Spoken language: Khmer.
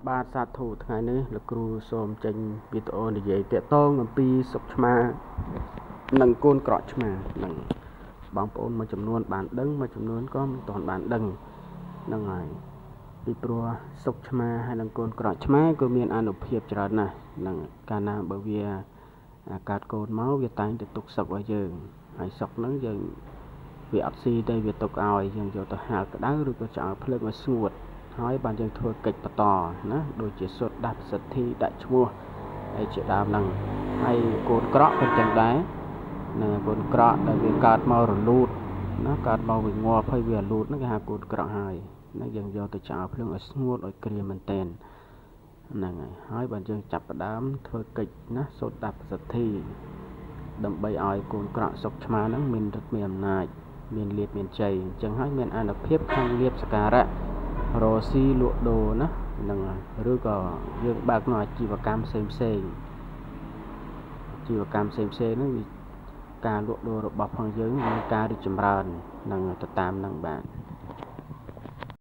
បាទសាធុថ្ងៃនេះលោកគ្រូសូមចេញវីដេអូនិយាយទាក់ទងអំពីសុខឆ្មានិងកូនក្រក់ឆ្មានឹងបងប្អូនមួយចំនួនបានដឹងមួយចំនួនក៏មិនទាន់បានដឹងហ្នឹងហើយពីព្រោះសុខឆ្មាហើយនិងកូនក្រក់ឆ្មាក៏មានអានុភាពច្រើនណាស់នឹងកាលណាបើវាកើតកូនមកវាតែងតែទុកសុខឲ្យយើងហើយសុខហ្នឹងយើងវាអត់ស៊ីទេវាទុកឲ្យយើងយកទៅហាលក្តៅឬក៏ចោលភ្លើងឲ្យស្ងួតហើយបានយើងធ្វើកិច្ចបន្តណាដូចជាសុទ្ធដាស់ប្រសិទ្ធិដាក់ឈ្មោះហើយជាដើមហ្នឹងហើយកូនក្រក់ក៏ចឹងដែរណាកូនក្រក់ដែលវាកើតមករលូតណាកើតមកវាងាប់ហើយវារលូតហ្នឹងគេហៅកូនក្រក់ហើយណាយើងយកទៅចោលភ្លើងឲ្យស្ងួតឲ្យក្រៀមមែនតែនហ្នឹងហើយបានយើងចាប់ផ្ដើមធ្វើកិច្ចណាសុទ្ធដាស់ប្រសិទ្ធិដើម្បីឲ្យកូនក្រក់សុខឆ្មាហ្នឹងមានឫទ្ធិមានអំណាចមានលាភមានជ័យអញ្ចឹងហើយមានអានុភាពខាងលាភសក្ការៈរកស៊ីលក់ដូរណាហ្នឹងឬក៏យើងបើកនៅអាជីវកម្មផ្សេងហ្នឹងវាការលក់ដូររបស់ផងយើងមានការរីកចម្រើននឹងទៅតាមហ្នឹងបាទ